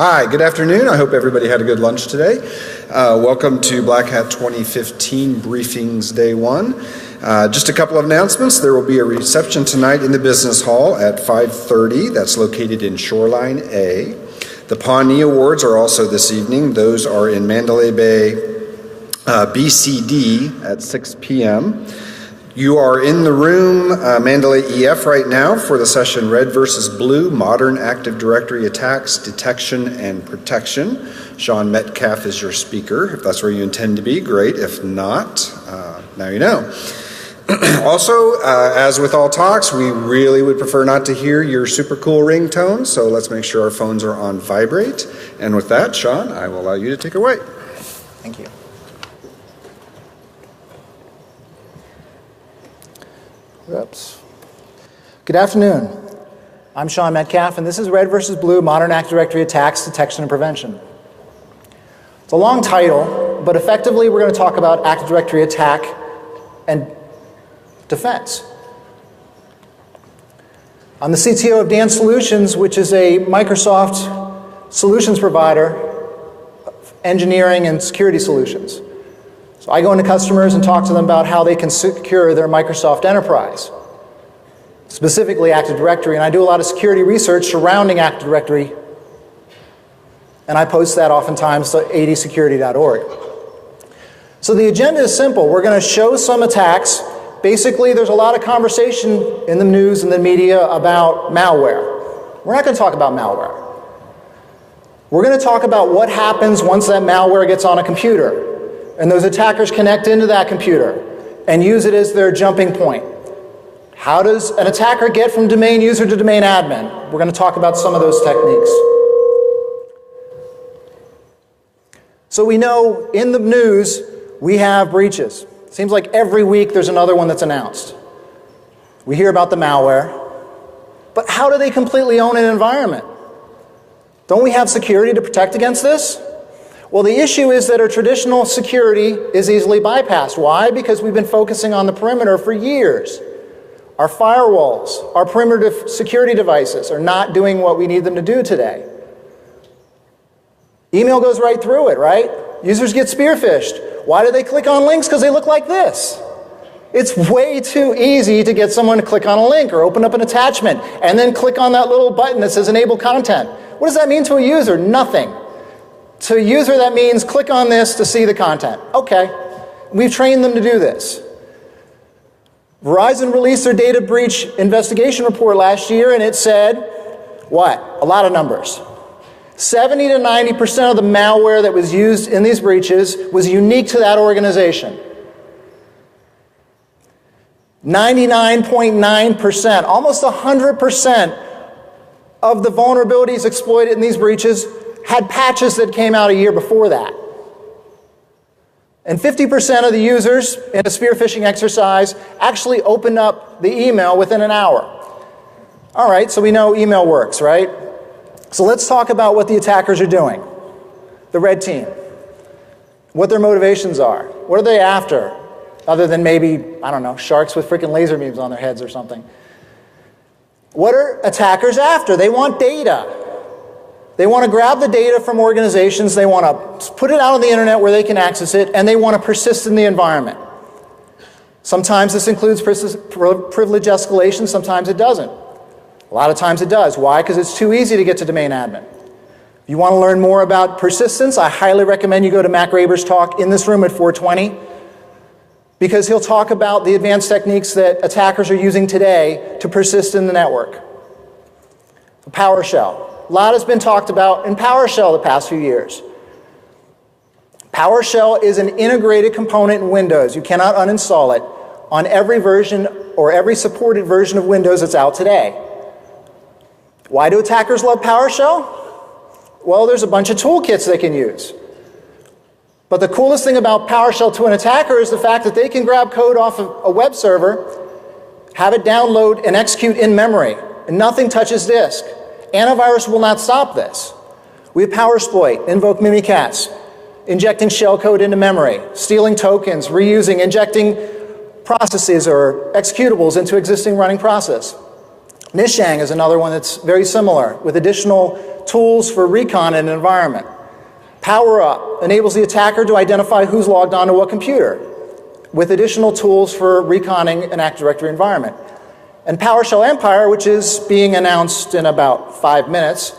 Hi, good afternoon. I hope everybody had a good lunch today. Welcome to Black Hat 2015 Briefings Day 1. Just a couple of announcements. There will be a reception tonight in the Business Hall at 5:30. That's located in Shoreline A. The Pawnee Awards are also this evening. Those are in Mandalay Bay, BCD at 6 p.m. You are in the room, Mandalay EF right now for the session Red versus Blue, Modern Active Directory Attacks, Detection and Protection. Sean Metcalf is your speaker. If that's where you intend to be, great. If not, now you know. Also, as with all talks, we really would prefer not to hear your super cool ringtone, so let's make sure our phones are on vibrate. And with that, Sean, I will allow you to take it away. Thank you. Oops. Good afternoon. I'm Sean Metcalf, and this is Red versus Blue, Modern Active Directory Attacks, Detection and Prevention. It's a long title, but effectively we're going to talk about Active Directory attack and defense. I'm the CTO of Dan Solutions, which is a Microsoft solutions provider, engineering and security solutions. So I go into customers and talk to them about how they can secure their Microsoft enterprise, specifically Active Directory, and I do a lot of security research surrounding Active Directory, and I post that oftentimes to adsecurity.org. So the agenda is simple. We're going to show some attacks. Basically, there's a lot of conversation in the news and the media about malware. We're not going to talk about malware. We're going to talk about what happens once that malware gets on a computer and those attackers connect into that computer and use it as their jumping point. How does an attacker get from domain user to domain admin? We're going to talk about some of those techniques. So we know in the news we have breaches. It seems like every week there's another one that's announced. We hear about the malware. But how do they completely own an environment? Don't we have security to protect against this? Well, the issue is that our traditional security is easily bypassed. Why? Because we've been focusing on the perimeter for years. Our firewalls, our perimeter security devices are not doing what we need them to do today. Email goes right through it, right? Users get spearphished. Why do they click on links? Because they look like this. It's way too easy to get someone to click on a link or open up an attachment and then click on that little button that says enable content. What does that mean to a user? Nothing. To a user, that means click on this to see the content. Okay, we've trained them to do this. Verizon released their data breach investigation report last year, and it said, what? A lot of numbers. 70 to 90% of the malware that was used in these breaches was unique to that organization. 99.9%, almost 100% of the vulnerabilities exploited in these breaches had patches that came out a year before that. And 50% of the users in a spear phishing exercise actually opened up the email within an hour. All right, so we know email works, right? So let's talk about what the attackers are doing. The red team. What their motivations are. What are they after? Other than maybe, I don't know, sharks with freaking laser beams on their heads or something. What are attackers after? They want data. They want to grab the data from organizations, they want to put it out on the internet where they can access it, and they want to persist in the environment. Sometimes this includes privilege escalation, sometimes it doesn't. A lot of times it does. Why? Because it's too easy to get to domain admin. If you want to learn more about persistence, I highly recommend you go to Mac Raber's talk in this room at 420, because he'll talk about the advanced techniques that attackers are using today to persist in the network. PowerShell. A lot has been talked about in PowerShell the past few years. PowerShell is an integrated component in Windows. You cannot uninstall it on every version or every supported version of Windows that's out today. Why do attackers love PowerShell? Well, there's a bunch of toolkits they can use. But the coolest thing about PowerShell to an attacker is the fact that they can grab code off of a web server, have it download and execute in memory, and nothing touches disk. Antivirus will not stop this. We have Powersploit, invoke Mimikatz, injecting shellcode into memory, stealing tokens, reusing, injecting processes or executables into existing running process. Nishang is another one that's very similar, with additional tools for recon in an environment. Power Up enables the attacker to identify who's logged onto what computer, with additional tools for reconning an Active Directory environment. And PowerShell Empire, which is being announced in about 5 minutes.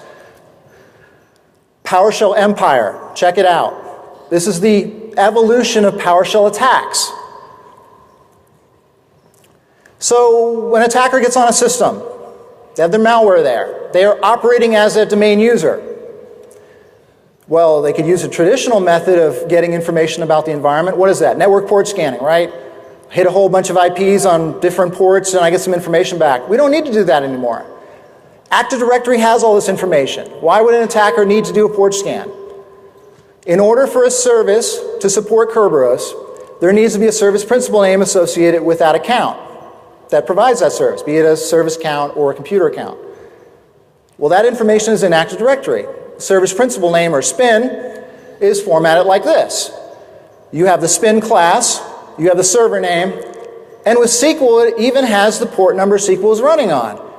PowerShell Empire, check it out. This is the evolution of PowerShell attacks. So when an attacker gets on a system, they have their malware there. They are operating as a domain user. Well, they could use a traditional method of getting information about the environment. What is that? Network port scanning, right? Hit a whole bunch of IPs on different ports and I get some information back. We don't need to do that anymore. Active Directory has all this information. Why would an attacker need to do a port scan? In order for a service to support Kerberos, there needs to be a service principal name associated with that account that provides that service, be it a service account or a computer account. Well, that information is in Active Directory. Service principal name, or SPIN, is formatted like this. You have the SPIN class, you have the server name, and with SQL, it even has the port number SQL is running on.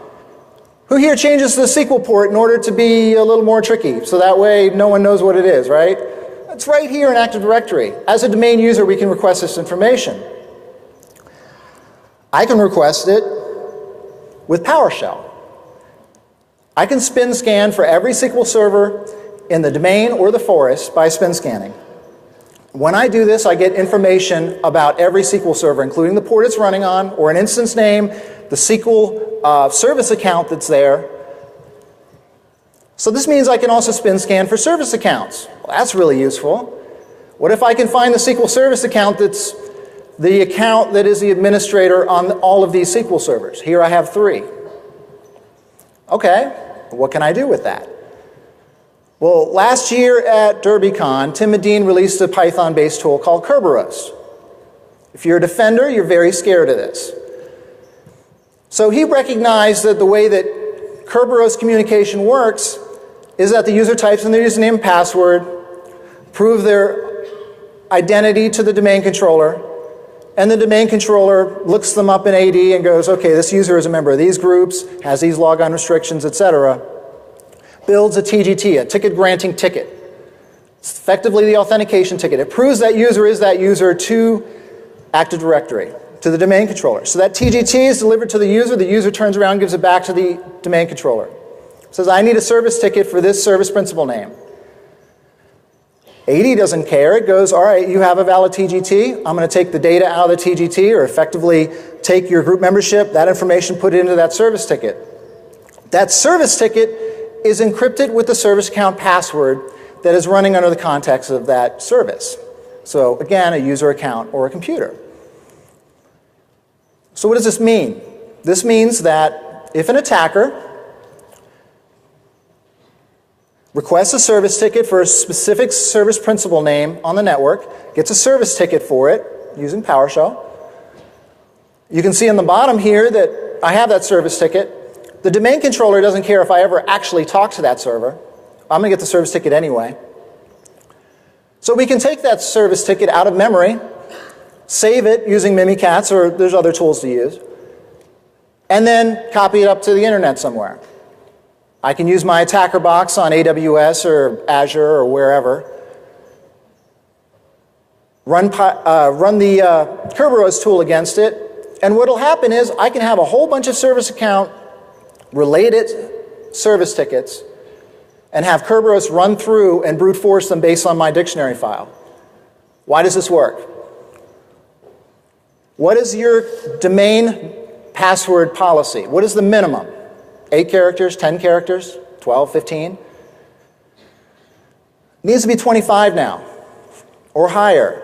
Who here changes the SQL port in order to be a little more tricky, so that way no one knows what it is, right? It's right here in Active Directory. As a domain user, we can request this information. I can request it with PowerShell. I can spin scan for every SQL server in the domain or the forest by spin scanning. When I do this, I get information about every SQL server, including the port it's running on, or an instance name, the SQL service account that's there. So this means I can also spin scan for service accounts. Well, that's really useful. What if I can find the SQL service account that's the account that is the administrator on all of these SQL servers? Here I have 3. Okay, what can I do with that? Well, last year at DerbyCon, Tim Medine released a Python-based tool called Kerberos. If you're a defender, you're very scared of this. So he recognized that the way that Kerberos communication works is that the user types in their username and password, prove their identity to the domain controller, and the domain controller looks them up in AD and goes, okay, this user is a member of these groups, has these logon restrictions, etc. Builds a TGT, a ticket granting ticket. It's effectively the authentication ticket. It proves that user is that user to Active Directory, to the domain controller. So that TGT is delivered to the user turns around and gives it back to the domain controller. Says, I need a service ticket for this service principal name. AD doesn't care. It goes, all right, you have a valid TGT. I'm going to take the data out of the TGT, or effectively take your group membership, that information, put it into that service ticket. That service ticket is encrypted with the service account password that is running under the context of that service. So again, a user account or a computer. So what does this mean? This means that if an attacker requests a service ticket for a specific service principal name on the network, gets a service ticket for it using PowerShell. You can see on the bottom here that I have that service ticket. The domain controller doesn't care if I ever actually talk to that server. I'm going to get the service ticket anyway. So we can take that service ticket out of memory, save it using Mimikatz, or there's other tools to use, and then copy it up to the internet somewhere. I can use my attacker box on AWS or Azure or wherever. Run the Kerberos tool against it, and what will happen is I can have a whole bunch of service account related service tickets and have Kerberos run through and brute force them based on my dictionary file. Why does this work? What is your domain password policy? What is the minimum? 8 characters, 10 characters, 12, 15? It needs to be 25 now, or higher.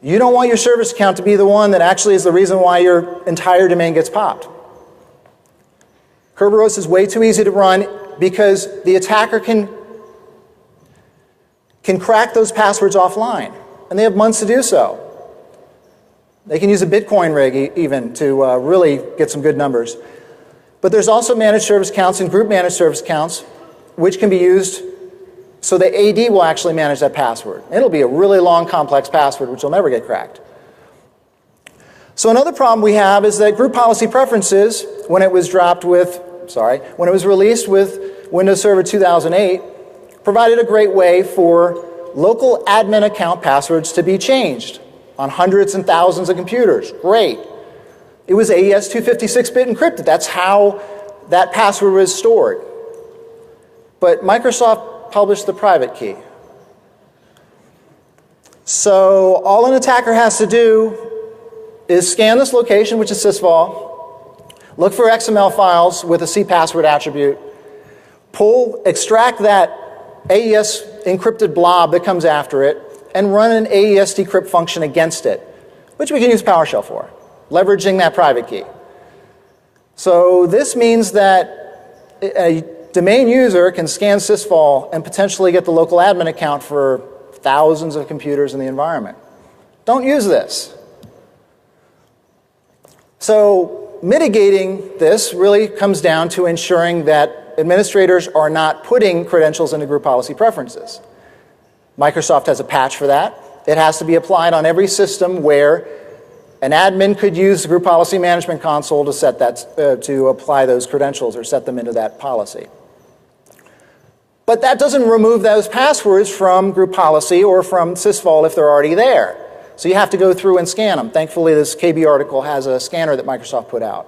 You don't want your service account to be the one that actually is the reason why your entire domain gets popped. Kerberos is way too easy to run because the attacker can crack those passwords offline, and they have months to do so. They can use a Bitcoin rig even to really get some good numbers. But there's also managed service accounts and group managed service accounts, which can be used so the AD will actually manage that password. It'll be a really long, complex password, which will never get cracked. So another problem we have is that group policy preferences, when it was released with Windows Server 2008 provided a great way for local admin account passwords to be changed on hundreds and thousands of computers. Great. It was AES 256-bit encrypted. That's how that password was stored. But Microsoft published the private key. So all an attacker has to do is scan this location, which is sysvol, look for XML files with a cpassword attribute, extract that AES encrypted blob that comes after it, and run an AES decrypt function against it, which we can use PowerShell for, leveraging that private key. So this means that a domain user can scan sysvol and potentially get the local admin account for thousands of computers in the environment. Don't use this. So mitigating this really comes down to ensuring that administrators are not putting credentials into group policy preferences. Microsoft has a patch for that. It has to be applied on every system where an admin could use the Group Policy Management Console to set that, to apply those credentials or set them into that policy. But that doesn't remove those passwords from group policy or from sysvol if they're already there. So you have to go through and scan them. Thankfully, this KB article has a scanner that Microsoft put out,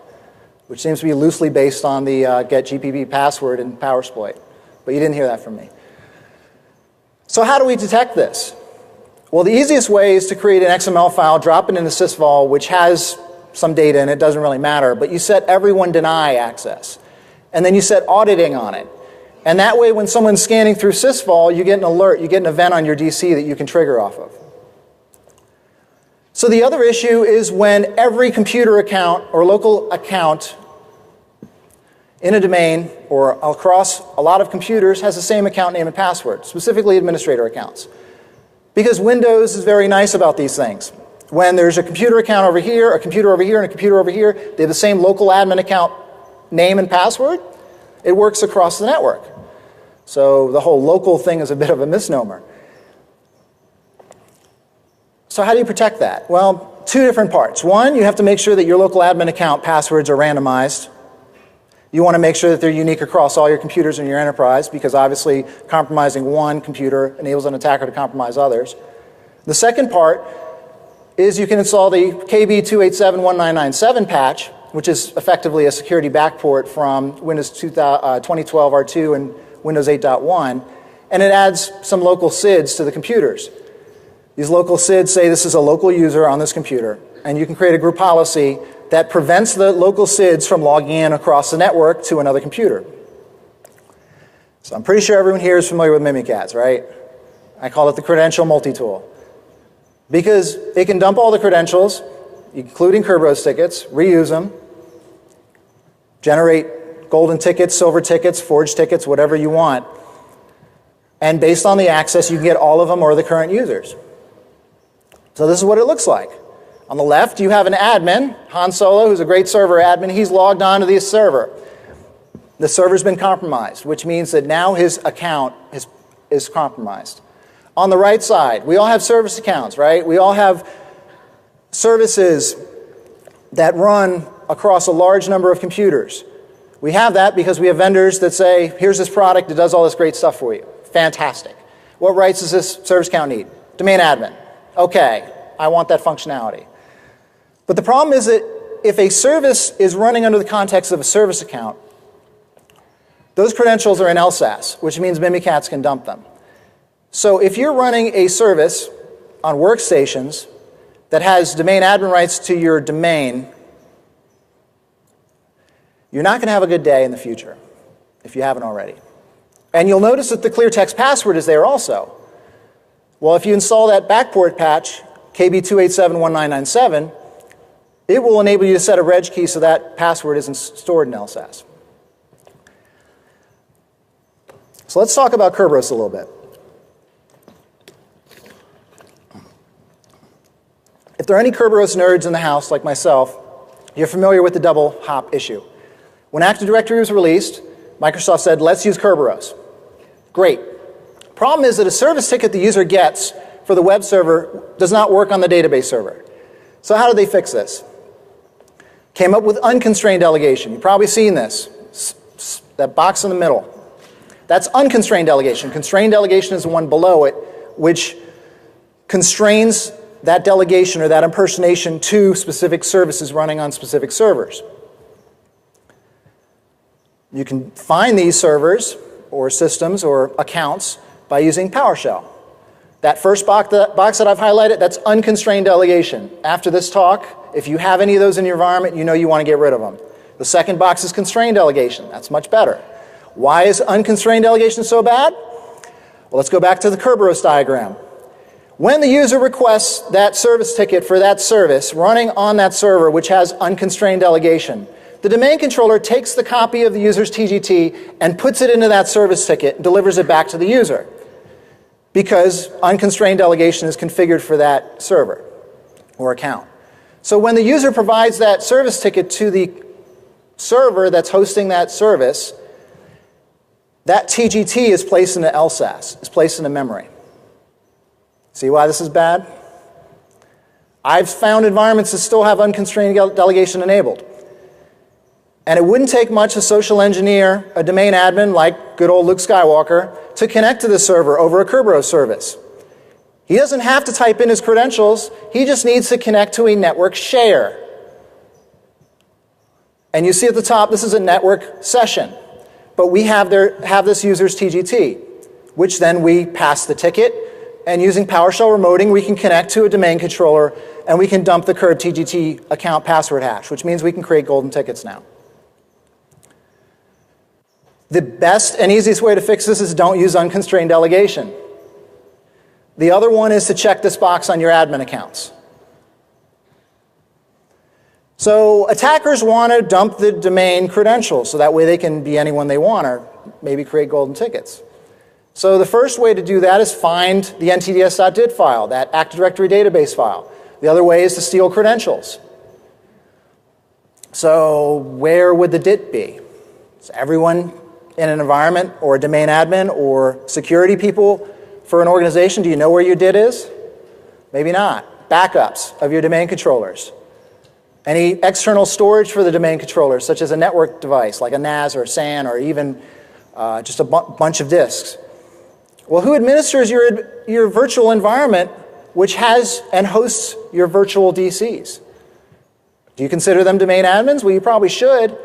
which seems to be loosely based on the get GPP password in PowerSploit. But you didn't hear that from me. So how do we detect this? Well, the easiest way is to create an XML file, drop it into sysvol, which has some data and it doesn't really matter, but you set everyone deny access. And then you set auditing on it. And that way, when someone's scanning through sysvol, you get an alert, you get an event on your DC that you can trigger off of. So the other issue is when every computer account or local account in a domain or across a lot of computers has the same account name and password, specifically administrator accounts. Because Windows is very nice about these things. When there's a computer account over here, a computer over here, and a computer over here, they have the same local admin account name and password, it works across the network. So the whole local thing is a bit of a misnomer. So how do you protect that? Well, two different parts. One, you have to make sure that your local admin account passwords are randomized. You want to make sure that they're unique across all your computers in your enterprise, because obviously compromising one computer enables an attacker to compromise others. The second part is you can install the KB2871997 patch, which is effectively a security backport from Windows 2012 R2 and Windows 8.1, and it adds some local SIDs to the computers. These local SIDs say this is a local user on this computer, and you can create a group policy that prevents the local SIDs from logging in across the network to another computer. So I'm pretty sure everyone here is familiar with Mimikatz, right? I call it the credential multi-tool. Because it can dump all the credentials, including Kerberos tickets, reuse them, generate golden tickets, silver tickets, forged tickets, whatever you want. And based on the access, you can get all of them or the current users. So this is what it looks like. On the left, you have an admin, Han Solo, who's a great server admin. He's logged on to this server. The server's been compromised, which means that now his account is compromised. On the right side, we all have service accounts, right? We all have services that run across a large number of computers. We have that because we have vendors that say, here's this product, it does all this great stuff for you. Fantastic. What rights does this service account need? Domain admin. Okay, I want that functionality. But the problem is that if a service is running under the context of a service account, those credentials are in LSASS, which means Mimikatz can dump them. So if you're running a service on workstations that has domain admin rights to your domain, you're not going to have a good day in the future, if you haven't already. And you'll notice that the clear text password is there also. Well, if you install that backport patch, KB2871997, it will enable you to set a reg key so that password isn't stored in LSASS. So let's talk about Kerberos a little bit. If there are any Kerberos nerds in the house, like myself, you're familiar with the double hop issue. When Active Directory was released, Microsoft said, let's use Kerberos. Great. Problem is that a service ticket the user gets for the web server does not work on the database server. So how did they fix this? Came up with unconstrained delegation. You've probably seen this. That box in the middle. That's unconstrained delegation. Constrained delegation is the one below it, which constrains that delegation or that impersonation to specific services running on specific servers. You can find these servers or systems or accounts by using PowerShell. That first box that I've highlighted, that's unconstrained delegation. After this talk, if you have any of those in your environment, you know you want to get rid of them. The second box is constrained delegation. That's much better. Why is unconstrained delegation so bad? Well, let's go back to the Kerberos diagram. When the user requests that service ticket for that service running on that server which has unconstrained delegation, the domain controller takes the copy of the user's TGT and puts it into that service ticket and delivers it back to the user, because unconstrained delegation is configured for that server or account. So when the user provides that service ticket to the server that's hosting that service, that TGT is placed into LSAS, is placed into memory. See why this is bad? I've found environments that still have unconstrained delegation enabled. And it wouldn't take much to social engineer a domain admin like good old Luke Skywalker to connect to the server over a Kerberos service. He doesn't have to type in his credentials. He just needs to connect to a network share. And you see at the top, this is a network session. But we have this user's TGT, which then we pass the ticket. And using PowerShell remoting, we can connect to a domain controller, and we can dump the current TGT account password hash, which means we can create golden tickets now. The best and easiest way to fix this is don't use unconstrained delegation. The other one is to check this box on your admin accounts. So attackers want to dump the domain credentials so that way they can be anyone they want or maybe create golden tickets. So the first way to do that is find the ntds.dit file, that Active Directory database file. The other way is to steal credentials. So where would the DIT be? Is everyone in an environment or a domain admin or security people for an organization, do you know where your DIT is? Maybe not. Backups of your domain controllers. Any external storage for the domain controllers, such as a network device like a NAS or a SAN or even just a bunch of disks. Well, who administers your virtual environment which has and hosts your virtual DCs? Do you consider them domain admins? Well, you probably should.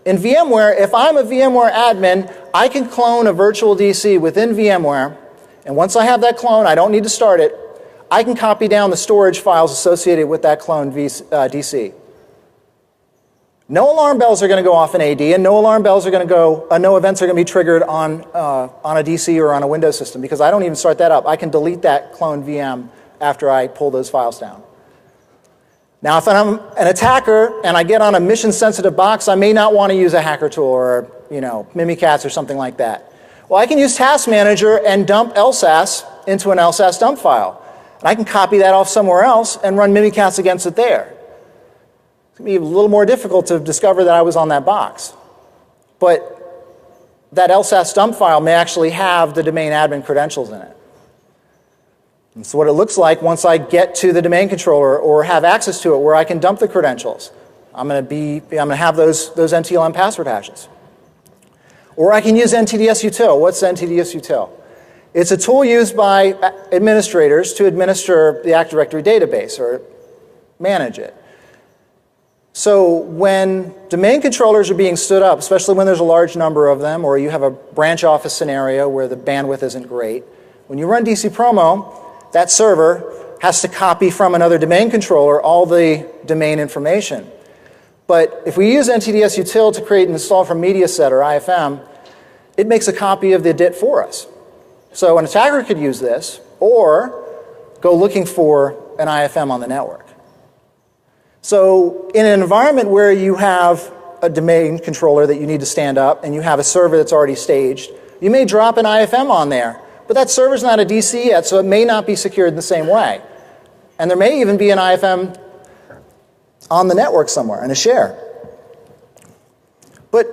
In VMware, if I'm a VMware admin, I can clone a virtual DC within VMware, and once I have that clone, I don't need to start it, I can copy down the storage files associated with that cloned DC. No alarm bells are going to go off in AD, and no alarm bells are going to go, no events are going to be triggered on a DC or on a Windows system, because I don't even start that up. I can delete that cloned VM after I pull those files down. Now, if I'm an attacker and I get on a mission-sensitive box, I may not want to use a hacker tool or, Mimikatz or something like that. Well, I can use Task Manager and dump LSAS into an LSAS dump file. And I can copy that off somewhere else and run Mimikatz against it there. It's going to be a little more difficult to discover that I was on that box. But that LSAS dump file may actually have the domain admin credentials in it. And so what it looks like once I get to the domain controller or have access to it where I can dump the credentials, I'm going to have those NTLM password hashes. Or I can use NTDS-util. What's NTDS-util? It's a tool used by administrators to administer the Active Directory database or manage it. So when domain controllers are being stood up, especially when there's a large number of them, or you have a branch office scenario where the bandwidth isn't great, when you run DC Promo, that server has to copy from another domain controller all the domain information. But if we use NTDS-util to create and install from MediaSet or IFM, it makes a copy of the DIT for us. So an attacker could use this or go looking for an IFM on the network. So in an environment where you have a domain controller that you need to stand up and you have a server that's already staged, you may drop an IFM on there. But that server's not a DC yet, so it may not be secured in the same way. And there may even be an IFM on the network somewhere, in a share. But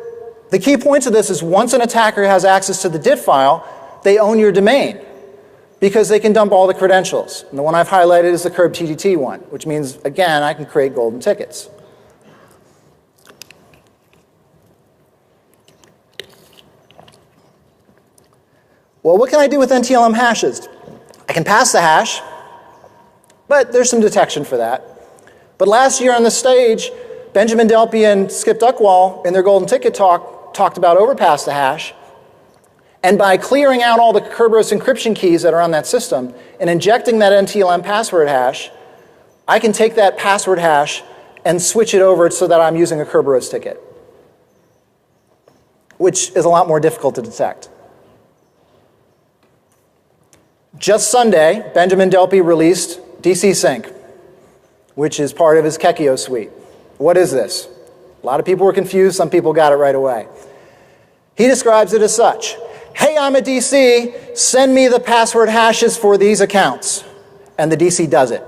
the key point to this is once an attacker has access to the DIT file, they own your domain, because they can dump all the credentials. And the one I've highlighted is the KERB-TGT one, which means, again, I can create golden tickets. Well, what can I do with NTLM hashes? I can pass the hash, but there's some detection for that. But last year on the stage, Benjamin Delpy and Skip Duckwall in their Golden Ticket talk talked about overpass the hash. And by clearing out all the Kerberos encryption keys that are on that system and injecting that NTLM password hash, I can take that password hash and switch it over so that I'm using a Kerberos ticket, which is a lot more difficult to detect. Just Sunday, Benjamin Delpy released DC Sync, which is part of his Kekio suite. What is this? A lot of people were confused. Some people got it right away. He describes it as such. Hey, I'm a DC. Send me the password hashes for these accounts. And the DC does it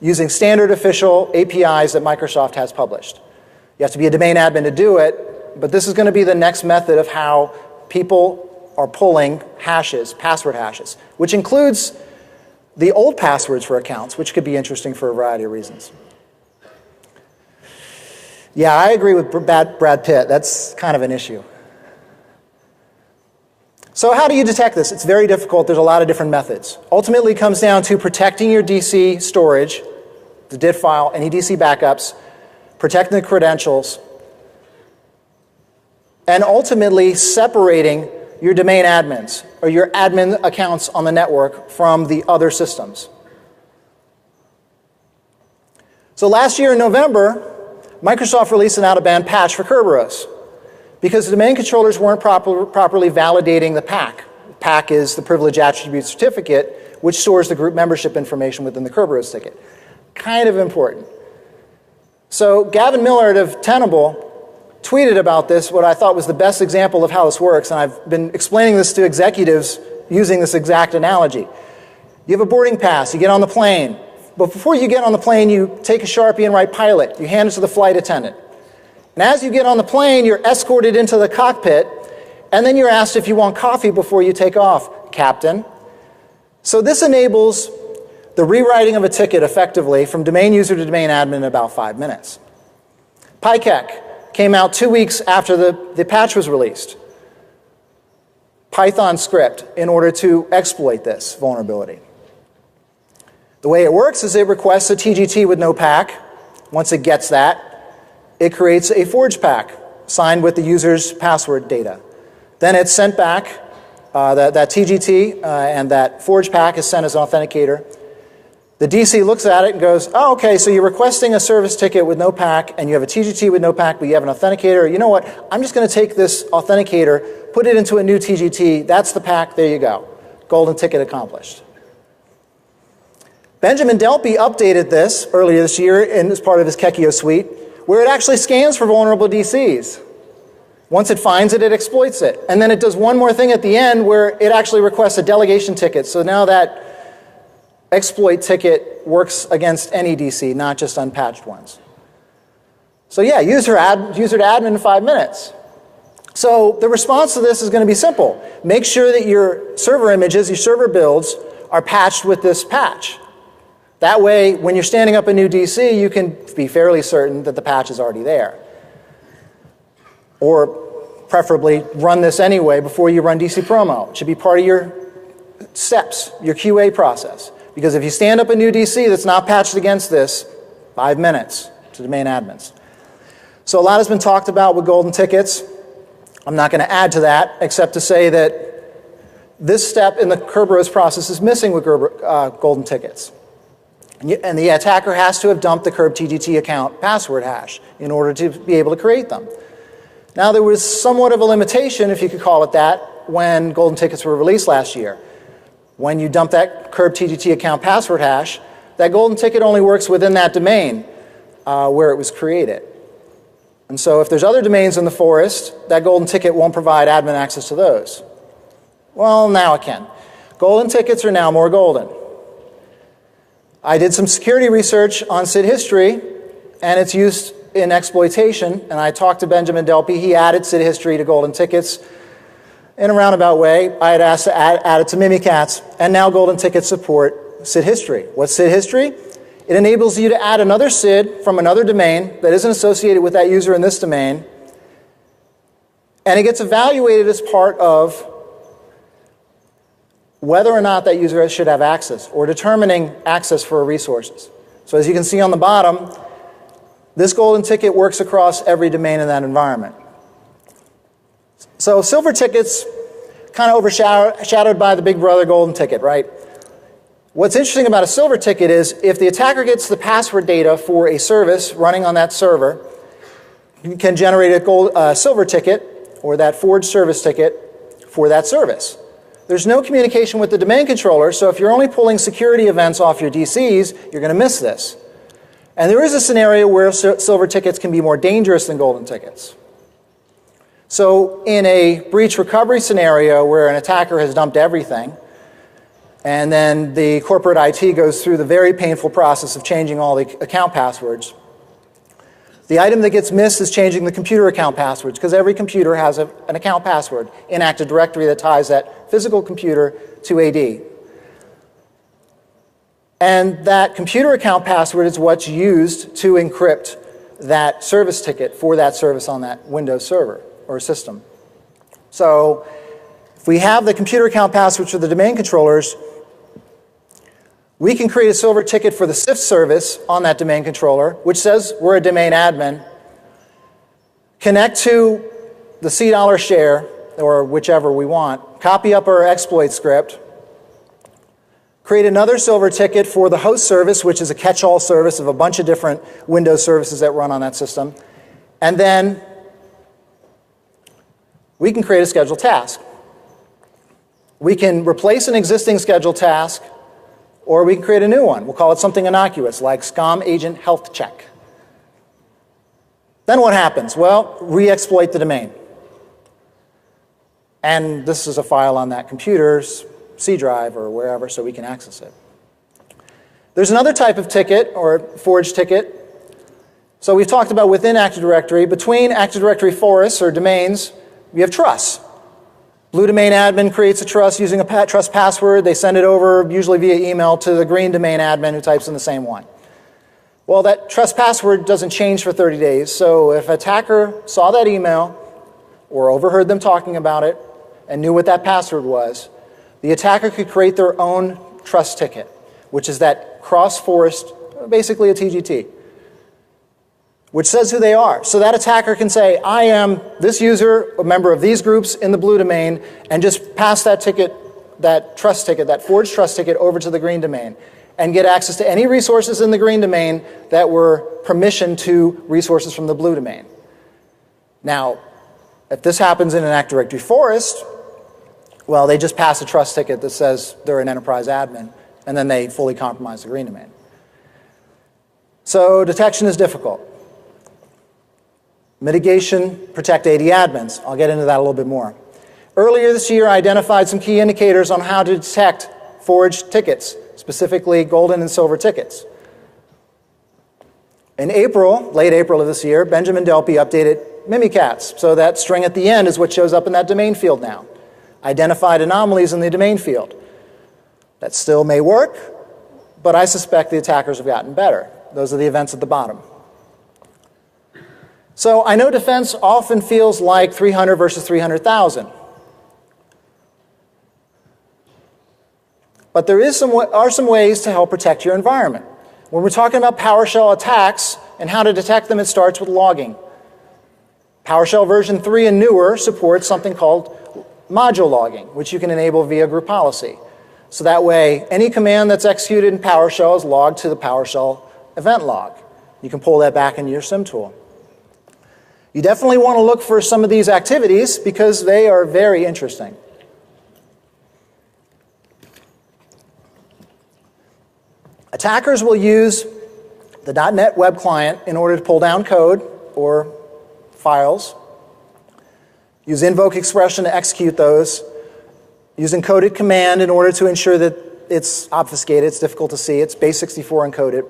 using standard official APIs that Microsoft has published. You have to be a domain admin to do it, but this is going to be the next method of how people are pulling hashes, password hashes, which includes the old passwords for accounts, which could be interesting for a variety of reasons. Yeah, I agree with Brad Pitt. That's kind of an issue. So how do you detect this? It's very difficult. There's a lot of different methods. Ultimately, it comes down to protecting your DC storage, the DIT file, any DC backups, protecting the credentials, and ultimately separating your domain admins or your admin accounts on the network from the other systems. So last year in November, Microsoft released an out-of-band patch for Kerberos because the domain controllers weren't properly validating the PAC. PAC is the Privilege Attribute Certificate, which stores the group membership information within the Kerberos ticket. Kind of important. So Gavin Millard of Tenable tweeted about this, what I thought was the best example of how this works, and I've been explaining this to executives using this exact analogy. You have a boarding pass, you get on the plane, but before you get on the plane, you take a Sharpie and write pilot. You hand it to the flight attendant. And as you get on the plane, you're escorted into the cockpit, and then you're asked if you want coffee before you take off, Captain. So this enables the rewriting of a ticket effectively from domain user to domain admin in about 5 minutes. PyKek came out 2 weeks after the patch was released. Python script in order to exploit this vulnerability. The way it works is it requests a TGT with no PAC. Once it gets that, it creates a forged PAC signed with the user's password data. Then it's sent back, that TGT and that forged PAC is sent as an authenticator. The DC looks at it and goes, oh, okay, so you're requesting a service ticket with no PAC, and you have a TGT with no PAC, but you have an authenticator. You know what? I'm just going to take this authenticator, put it into a new TGT. That's the PAC. There you go. Golden ticket accomplished. Benjamin Delpy updated this earlier this year as part of his Kekio suite, where it actually scans for vulnerable DCs. Once it finds it, it exploits it. And then it does one more thing at the end where it actually requests a delegation ticket. So now that exploit ticket works against any DC, not just unpatched ones. So yeah, user to admin in 5 minutes. So the response to this is going to be simple. Make sure that your server images, your server builds, are patched with this patch. That way, when you're standing up a new DC, you can be fairly certain that the patch is already there. Or preferably run this anyway before you run DC promo. It should be part of your steps, your QA process. Because if you stand up a new DC that's not patched against this, 5 minutes to domain admins. So a lot has been talked about with golden tickets. I'm not going to add to that, except to say that this step in the Kerberos process is missing with golden tickets. And the attacker has to have dumped the KERB-TGT account password hash in order to be able to create them. Now, there was somewhat of a limitation, if you could call it that, when golden tickets were released last year. When you dump that KERB-TGT account password hash, that golden ticket only works within that domain where it was created. And so if there's other domains in the forest, that golden ticket won't provide admin access to those. Well, now it can. Golden tickets are now more golden. I did some security research on SID history and its use in exploitation, and I talked to Benjamin Delpy. He added SID history to golden tickets in a roundabout way. I had asked to add it to Mimikatz, and now golden tickets support SID history. What's SID history? It enables you to add another SID from another domain that isn't associated with that user in this domain, and it gets evaluated as part of whether or not that user should have access, or determining access for resources. So as you can see on the bottom, this golden ticket works across every domain in that environment. So silver tickets, kind of overshadowed by the big brother golden ticket, right? What's interesting about a silver ticket is if the attacker gets the password data for a service running on that server, you can generate a silver ticket or that forged service ticket for that service. There's no communication with the domain controller, so if you're only pulling security events off your DCs, you're going to miss this. And there is a scenario where silver tickets can be more dangerous than golden tickets. So in a breach recovery scenario where an attacker has dumped everything, and then the corporate IT goes through the very painful process of changing all the account passwords, the item that gets missed is changing the computer account passwords, because every computer has an account password in Active Directory that ties that physical computer to AD. And that computer account password is what's used to encrypt that service ticket for that service on that Windows server or system. So if we have the computer account passwords for the domain controllers, we can create a silver ticket for the SIFT service on that domain controller, which says we're a domain admin, connect to the $share, or whichever we want, copy up our exploit script, create another silver ticket for the host service, which is a catch-all service of a bunch of different Windows services that run on that system, and then we can create a scheduled task. We can replace an existing scheduled task, or we can create a new one. We'll call it something innocuous, like SCOM agent health check. Then what happens? Well, re-exploit the domain. And this is a file on that computer's C drive or wherever, so we can access it. There's another type of ticket, or forged ticket. So we've talked about within Active Directory. Between Active Directory forests, or domains, we have trusts. Blue domain admin creates a trust using a trust password. They send it over, usually via email, to the green domain admin who types in the same one. Well, that trust password doesn't change for 30 days, so if an attacker saw that email or overheard them talking about it and knew what that password was, the attacker could create their own trust ticket, which is that cross-forest, basically a TGT, which says who they are. So that attacker can say, I am this user, a member of these groups in the blue domain, and just pass that ticket, that trust ticket, that forged trust ticket over to the green domain, and get access to any resources in the green domain that were permissioned to resources from the blue domain. Now, if this happens in an Active Directory forest, well, they just pass a trust ticket that says they're an enterprise admin, and then they fully compromise the green domain. So detection is difficult. Mitigation, protect AD admins. I'll get into that a little bit more. Earlier this year, I identified some key indicators on how to detect forged tickets, specifically golden and silver tickets. In April, late April of this year, Benjamin Delpy updated Mimikatz, so that string at the end is what shows up in that domain field now. Identified anomalies in the domain field. That still may work, but I suspect the attackers have gotten better. Those are the events at the bottom. So I know defense often feels like 300 versus 300,000. But there are some ways to help protect your environment. When we're talking about PowerShell attacks and how to detect them, it starts with logging. PowerShell version 3 and newer supports something called module logging, which you can enable via group policy. So that way, any command that's executed in PowerShell is logged to the PowerShell event log. You can pull that back into your SIM tool. You definitely want to look for some of these activities because they are very interesting. Attackers will use the .NET Web Client in order to pull down code or files, use invoke expression to execute those, use encoded command in order to ensure that it's obfuscated, it's difficult to see, it's base64 encoded.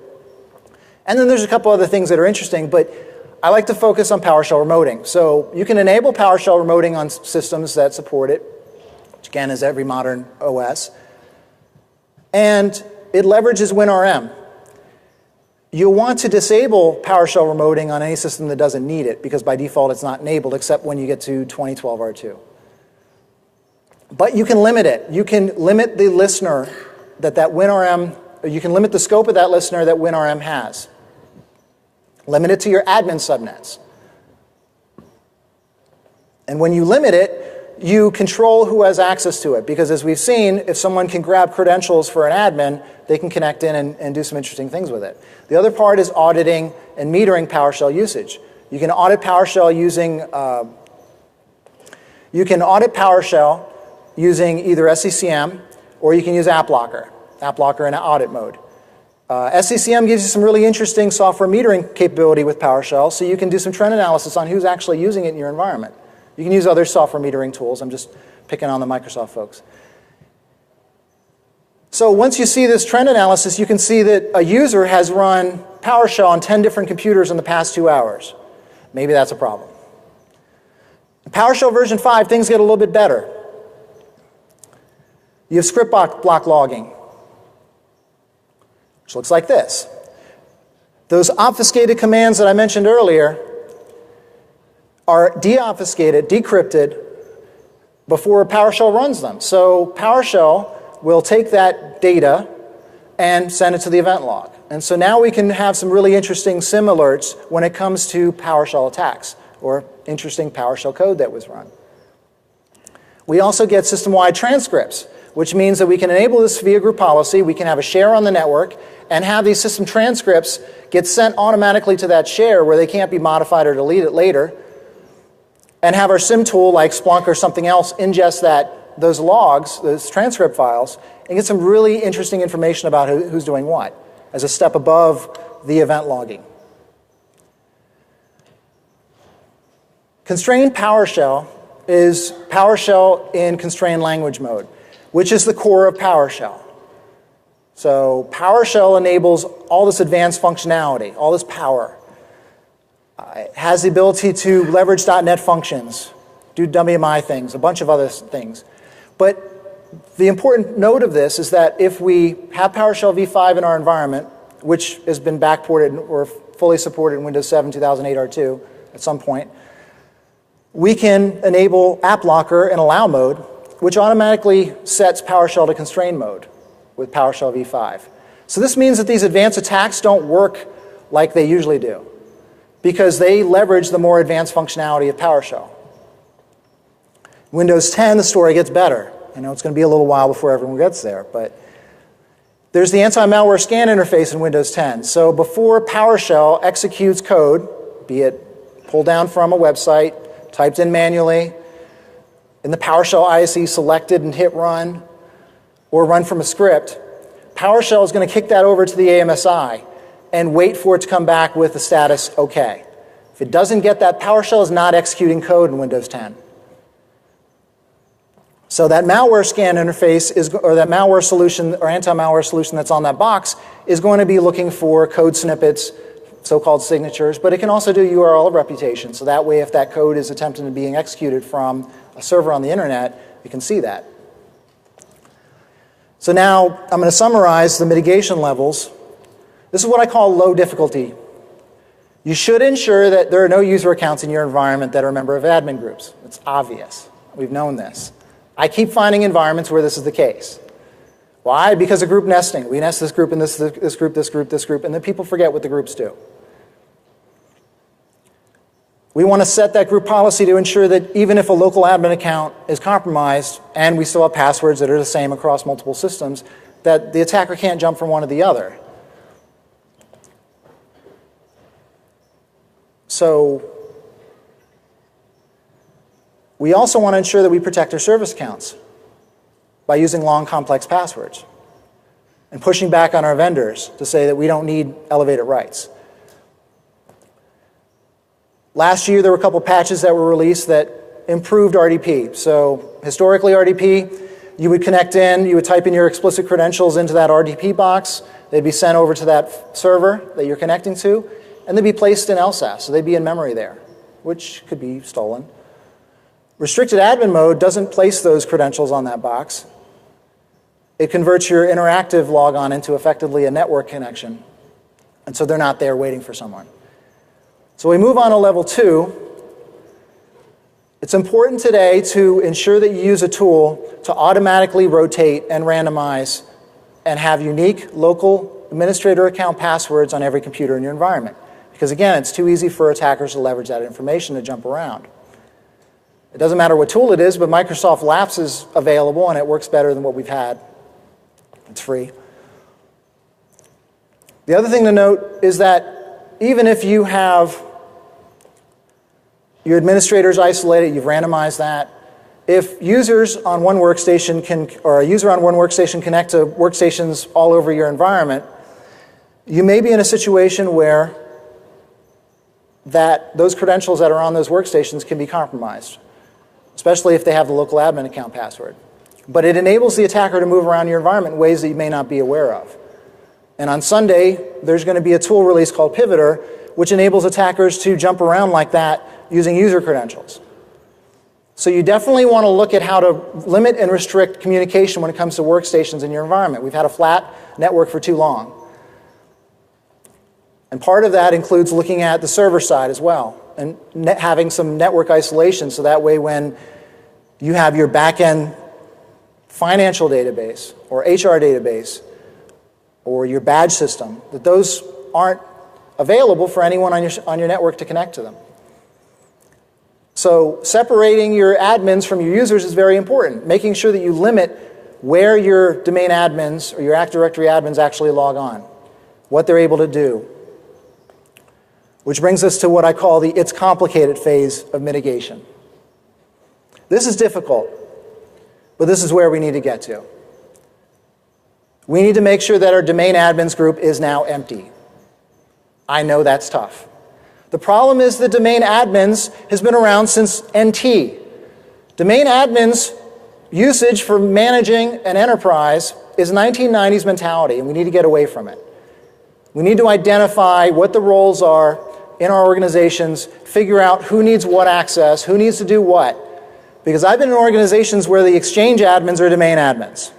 And then there's a couple other things that are interesting, but I like to focus on PowerShell remoting. So you can enable PowerShell remoting on systems that support it, which again is every modern OS. And it leverages WinRM. You'll want to disable PowerShell remoting on any system that doesn't need it, because by default it's not enabled except when you get to 2012 R2. But you can limit it. You can limit the listener that WinRM, or you can limit the scope of that listener that WinRM has. Limit it to your admin subnets. And when you limit it, you control who has access to it. Because as we've seen, if someone can grab credentials for an admin, they can connect in and do some interesting things with it. The other part is auditing and metering PowerShell usage. You can audit PowerShell using either SCCM or you can use AppLocker in audit mode. SCCM gives you some really interesting software metering capability with PowerShell, so you can do some trend analysis on who's actually using it in your environment. You can use other software metering tools. I'm just picking on the Microsoft folks. So once you see this trend analysis, you can see that a user has run PowerShell on 10 different computers in the past 2 hours. Maybe that's a problem. In PowerShell version 5, things get a little bit better. You have script block logging, which looks like this. Those obfuscated commands that I mentioned earlier are deobfuscated, decrypted, before PowerShell runs them. So PowerShell will take that data and send it to the event log. And so now we can have some really interesting SIM alerts when it comes to PowerShell attacks or interesting PowerShell code that was run. We also get system-wide transcripts, which means that we can enable this via group policy. We can have a share on the network and have these system transcripts get sent automatically to that share where they can't be modified or deleted later, and have our SIM tool like Splunk or something else ingest those logs, those transcript files, and get some really interesting information about who's doing what as a step above the event logging. Constrained PowerShell is PowerShell in constrained language mode, which is the core of PowerShell. So PowerShell enables all this advanced functionality, all this power. It has the ability to leverage .NET functions, do WMI things, a bunch of other things. But the important note of this is that if we have PowerShell v5 in our environment, which has been backported or fully supported in Windows 7 2008 R2 at some point, we can enable AppLocker in allow mode, which automatically sets PowerShell to constrained mode with PowerShell v5. So this means that these advanced attacks don't work like they usually do, because they leverage the more advanced functionality of PowerShell. Windows 10, the story gets better. I know it's going to be a little while before everyone gets there, but there's the anti-malware scan interface in Windows 10. So before PowerShell executes code, be it pulled down from a website, typed in manually, in the PowerShell ISE selected and hit run, or run from a script, PowerShell is going to kick that over to the AMSI and wait for it to come back with the status OK. If it doesn't get that, PowerShell is not executing code in Windows 10. So that malware scan interface or that malware solution or anti-malware solution that's on that box is going to be looking for code snippets, so-called signatures, but it can also do URL reputation. So that way, if that code is attempted to being executed from a server on the internet, you can see that. So now I'm going to summarize the mitigation levels. This is what I call low difficulty. You should ensure that there are no user accounts in your environment that are a member of admin groups. It's obvious. We've known this. I keep finding environments where this is the case. Why? Because of group nesting. We nest this group and this group, this group, this group, and then people forget what the groups do. We want to set that group policy to ensure that even if a local admin account is compromised and we still have passwords that are the same across multiple systems, that the attacker can't jump from one to the other. So we also want to ensure that we protect our service accounts by using long, complex passwords and pushing back on our vendors to say that we don't need elevated rights. Last year, there were a couple patches that were released that improved RDP. So historically, RDP, you would connect in, you would type in your explicit credentials into that RDP box. They'd be sent over to that server that you're connecting to, and they'd be placed in LSASS, so they'd be in memory there, which could be stolen. Restricted admin mode doesn't place those credentials on that box. It converts your interactive logon into effectively a network connection, and so they're not there waiting for someone. So we move on to level 2. It's important today to ensure that you use a tool to automatically rotate and randomize and have unique local administrator account passwords on every computer in your environment. Because again, it's too easy for attackers to leverage that information to jump around. It doesn't matter what tool it is, but Microsoft Laps is available and it works better than what we've had. It's free. The other thing to note is that even if you have your administrators isolated, you've randomized that, if users on one workstation or a user on one workstation connect to workstations all over your environment, you may be in a situation where those credentials that are on those workstations can be compromised, especially if they have the local admin account password. But it enables the attacker to move around your environment in ways that you may not be aware of. And on Sunday, there's going to be a tool release called Pivoter, which enables attackers to jump around like that using user credentials. So you definitely want to look at how to limit and restrict communication when it comes to workstations in your environment. We've had a flat network for too long. And part of that includes looking at the server side as well and having some network isolation so that way when you have your back-end financial database or HR database or your badge system, that those aren't available for anyone on your network to connect to them. So separating your admins from your users is very important, making sure that you limit where your domain admins or your Active Directory admins actually log on, what they're able to do. Which brings us to what I call the it's complicated phase of mitigation. This is difficult, but this is where we need to get to. We need to make sure that our domain admins group is now empty. I know that's tough. The problem is the domain admins has been around since NT. Domain admins usage for managing an enterprise is 1990s mentality, and we need to get away from it. We need to identify what the roles are in our organizations, figure out who needs what access, who needs to do what. Because I've been in organizations where the exchange admins are domain admins.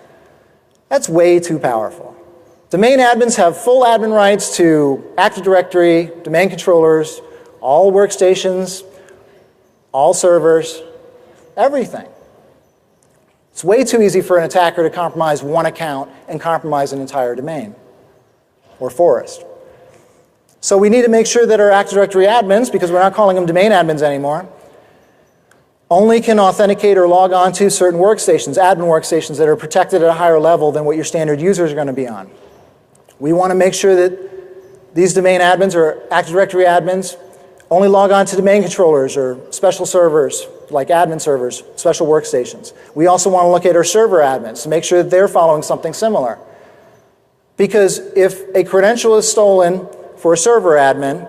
That's way too powerful. Domain admins have full admin rights to Active Directory, domain controllers, all workstations, all servers, everything. It's way too easy for an attacker to compromise one account and compromise an entire domain or forest. So we need to make sure that our Active Directory admins, because we're not calling them domain admins anymore, only can authenticate or log on to certain workstations, admin workstations that are protected at a higher level than what your standard users are going to be on. We want to make sure that these domain admins or Active Directory admins only log on to domain controllers or special servers like admin servers, special workstations. We also want to look at our server admins to make sure that they're following something similar. Because if a credential is stolen for a server admin,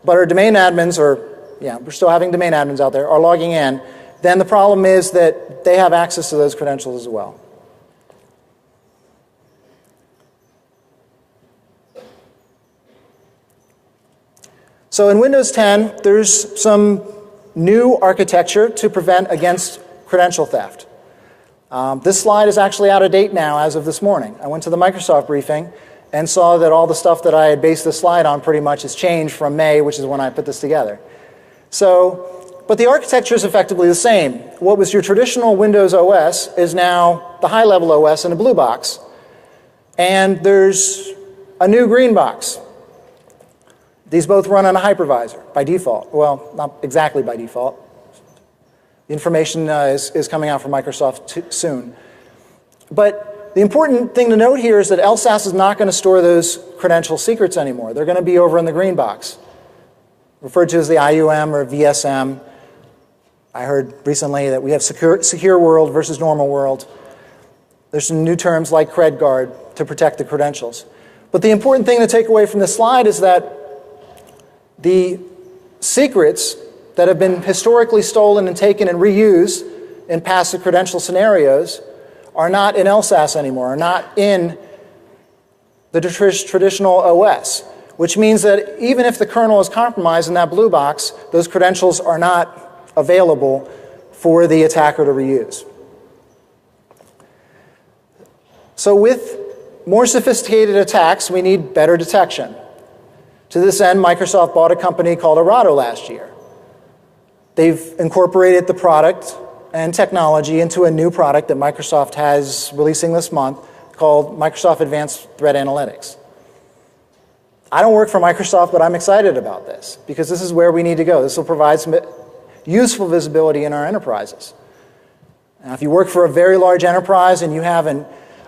but our domain admins we're still having domain admins out there, are logging in, then the problem is that they have access to those credentials as well. So in Windows 10, there's some new architecture to prevent against credential theft. This slide is actually out of date now as of this morning. I went to the Microsoft briefing and saw that all the stuff that I had based this slide on pretty much has changed from May, which is when I put this together. But the architecture is effectively the same. What was your traditional Windows OS is now the high-level OS in a blue box. And there's a new green box. These both run on a hypervisor by default. Well, not exactly by default. The information is coming out from Microsoft soon. But the important thing to note here is that LSASS is not going to store those credential secrets anymore. They're going to be over in the green box, referred to as the IUM or VSM. I heard recently that we have secure world versus normal world. There's some new terms like CredGuard to protect the credentials. But the important thing to take away from this slide is that the secrets that have been historically stolen and taken and reused in passive credential scenarios are not in LSASS anymore, are not in the traditional OS, which means that even if the kernel is compromised in that blue box, those credentials are not available for the attacker to reuse. So with more sophisticated attacks, we need better detection. To this end, Microsoft bought a company called Aorato last year. They've incorporated the product and technology into a new product that Microsoft has releasing this month called Microsoft Advanced Threat Analytics. I don't work for Microsoft, but I'm excited about this because this is where we need to go. This will provide some useful visibility in our enterprises. Now, if you work for a very large enterprise and you have an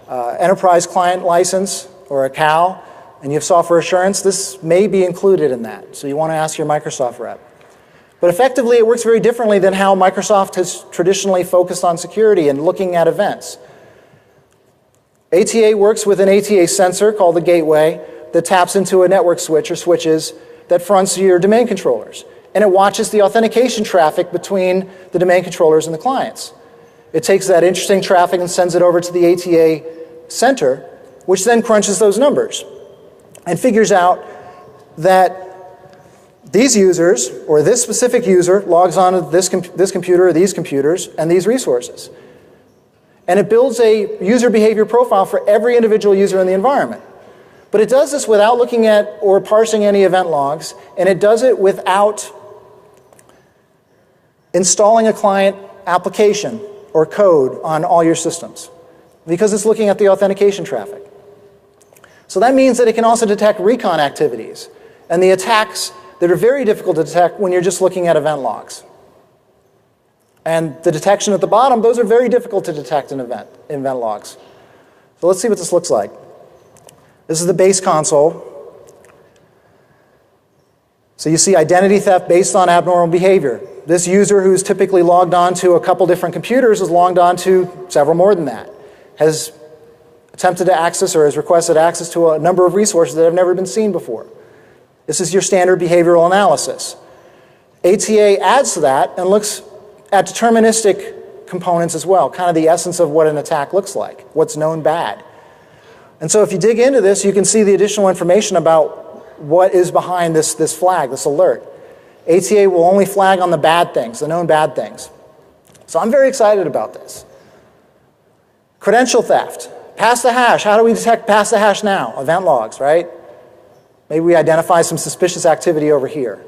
enterprise client license or a CAL and you have software assurance, this may be included in that. So you want to ask your Microsoft rep. But effectively, it works very differently than how Microsoft has traditionally focused on security and looking at events. ATA works with an ATA sensor called the gateway that taps into a network switch or switches that fronts your domain controllers. And it watches the authentication traffic between the domain controllers and the clients. It takes that interesting traffic and sends it over to the ATA center, which then crunches those numbers and figures out that these users, or this specific user, logs on to this computer or these computers and these resources. And it builds a user behavior profile for every individual user in the environment. But it does this without looking at or parsing any event logs, and it does it without installing a client application or code on all your systems, because it's looking at the authentication traffic. So that means that it can also detect recon activities and the attacks that are very difficult to detect when you're just looking at event logs. And the detection at the bottom, those are very difficult to detect in event logs. So let's see what this looks like. This is the base console. So you see identity theft based on abnormal behavior. This user who's typically logged on to a couple different computers is logged on to several more than that, has attempted to access or has requested access to a number of resources that have never been seen before. This is your standard behavioral analysis. ATA adds to that and looks at deterministic components as well, kind of the essence of what an attack looks like, what's known bad. And so if you dig into this, you can see the additional information about what is behind this flag, this alert. ATA will only flag on the bad things, the known bad things. So I'm very excited about this. Credential theft. Pass the hash. How do we detect pass the hash now? Event logs, right? Maybe we identify some suspicious activity over here.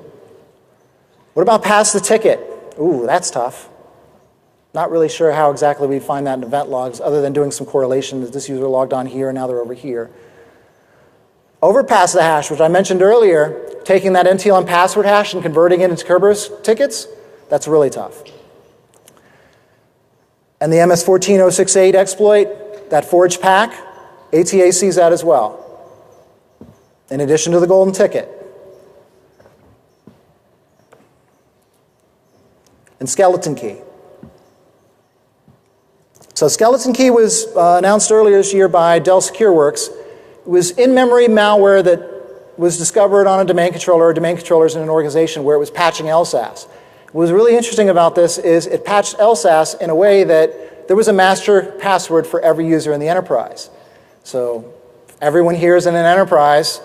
What about pass the ticket? Ooh, that's tough. Not really sure how exactly we find that in event logs other than doing some correlation that this user logged on here and now they're over here. Overpass the hash, which I mentioned earlier, taking that NTLM password hash and converting it into Kerberos tickets, that's really tough. And the MS-14068 exploit, that forged pack, ATA sees that as well, in addition to the golden ticket. And skeleton key. So skeleton key was announced earlier this year by Dell SecureWorks. It was in-memory malware that was discovered on a domain controller or domain controllers in an organization where it was patching LSAS. What was really interesting about this is it patched LSAS in a way that there was a master password for every user in the enterprise. So everyone here is in an enterprise.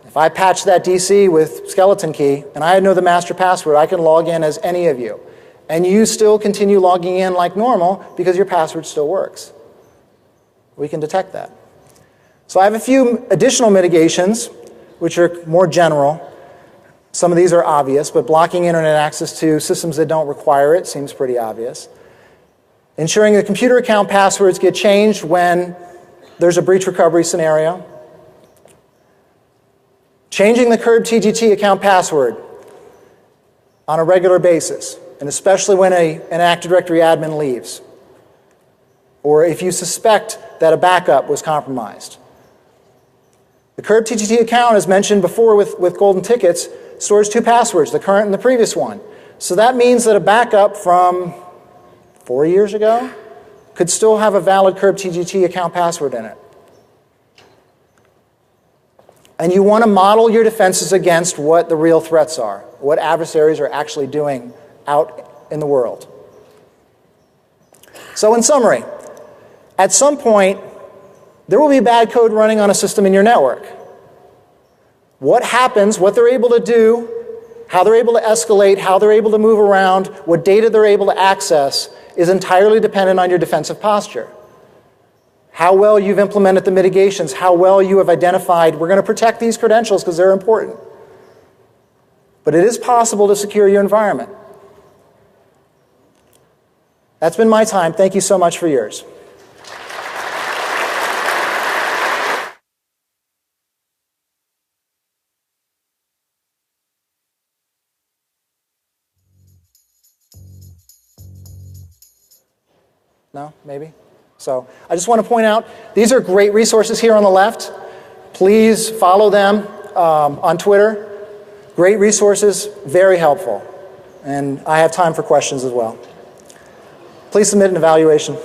If I patch that DC with skeleton key and I know the master password, I can log in as any of you. And you still continue logging in like normal because your password still works. We can detect that. So I have a few additional mitigations, which are more general. Some of these are obvious, but blocking internet access to systems that don't require it seems pretty obvious. Ensuring that computer account passwords get changed when there's a breach recovery scenario. Changing the CERB TGT account password on a regular basis, and especially when an Active Directory admin leaves, or if you suspect that a backup was compromised. The CERB TGT account, as mentioned before with golden tickets, stores two passwords, the current and the previous one. So that means that a backup from 4 years ago could still have a valid CERB TGT account password in it. And you want to model your defenses against what the real threats are, what adversaries are actually doing out in the world. So in summary, at some point, there will be bad code running on a system in your network. What happens, what they're able to do, how they're able to escalate, how they're able to move around, what data they're able to access is entirely dependent on your defensive posture. How well you've implemented the mitigations, how well you have identified, we're going to protect these credentials because they're important. But it is possible to secure your environment. That's been my time. Thank you so much for yours. No? Maybe? So I just want to point out, these are great resources here on the left. Please follow them on Twitter. Great resources, very helpful. And I have time for questions as well. Please submit an evaluation.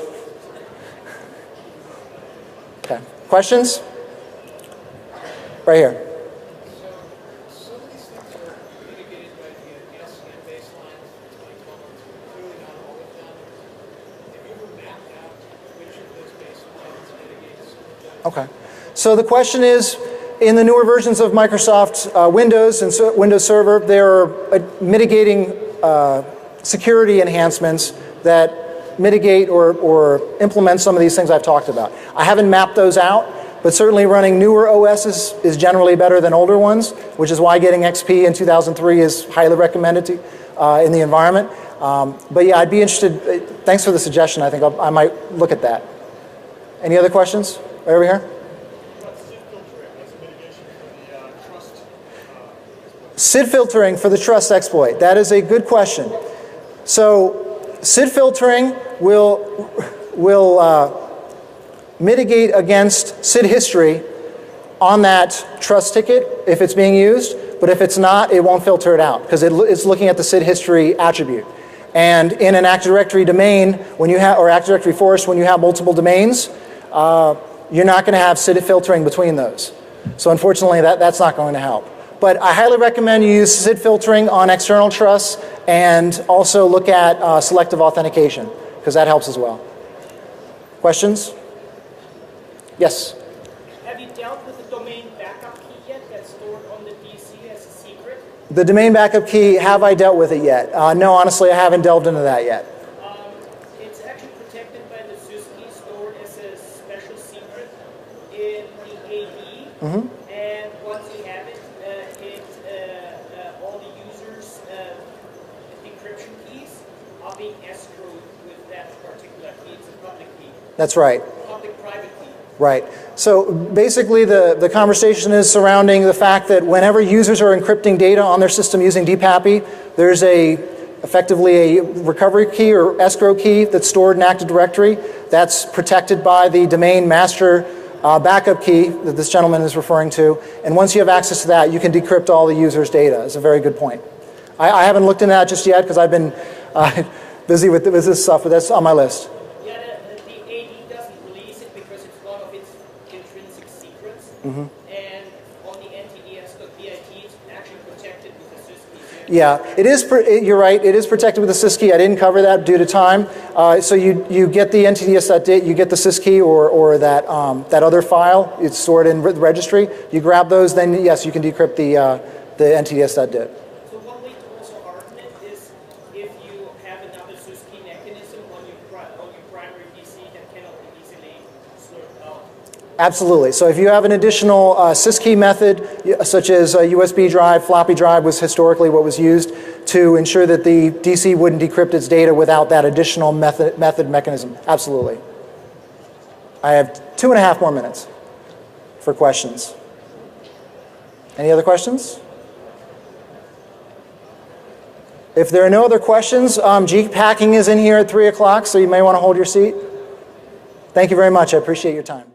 Okay. Questions? Right here. Okay. So the question is, in the newer versions of Microsoft Windows and Windows Server, there are mitigating security enhancements that mitigate or implement some of these things I've talked about. I haven't mapped those out, but certainly running newer OSs is generally better than older ones, which is why getting XP in 2003 is highly recommended in the environment. But yeah, I'd be interested. Thanks for the suggestion. I think I might look at that. Any other questions? Right over here. SID filtering for the trust exploit. That is a good question. So SID filtering will mitigate against SID history on that trust ticket if it's being used, but if it's not, it won't filter it out because it's looking at the SID history attribute. And in an Active Directory domain, when you have, or Active Directory forest, when you have multiple domains, you're not going to have SID filtering between those. So unfortunately, that's not going to help. But I highly recommend you use SID filtering on external trusts and also look at selective authentication, because that helps as well. Questions? Yes? Have you dealt with the domain backup key yet that's stored on the DC as a secret? The domain backup key, have I dealt with it yet? No, honestly, I haven't delved into that yet. It's actually protected by the sys key, stored as a special secret in the AD. Mm-hmm. And once you have it, all the users' decryption keys are being escrowed with that particular key. It's a public key. That's right. Public-private key. Right. So basically the conversation is surrounding the fact that whenever users are encrypting data on their system using DPAPI, there's effectively a recovery key or escrow key that's stored in Active Directory that's protected by the domain master backup key that this gentleman is referring to. And once you have access to that, you can decrypt all the user's data. It's a very good point. I haven't looked into that just yet because I've been busy with this stuff, but that's on my list. Yeah, the AD doesn't release it because it's one of its intrinsic secrets. Mm-hmm. And on the NTDS.bit, it's actually protected with the sys key. Yeah, it is. You're right. It is protected with the sys key. I didn't cover that due to time. So you get the NTDS.dit, you get the sys key or that other file. It's stored in the registry. You grab those, then yes, you can decrypt the NTDS.dit. So one way to also harden it is if you have another sys key mechanism on your primary PC that cannot be easily slurped out. Absolutely. So if you have an additional syskey method, such as a USB drive, floppy drive was historically what was used to ensure that the DC wouldn't decrypt its data without that additional method mechanism. Absolutely. I have 2.5 more minutes for questions. Any other questions? If there are no other questions, GPacking is in here at 3 o'clock, so you may want to hold your seat. Thank you very much. I appreciate your time.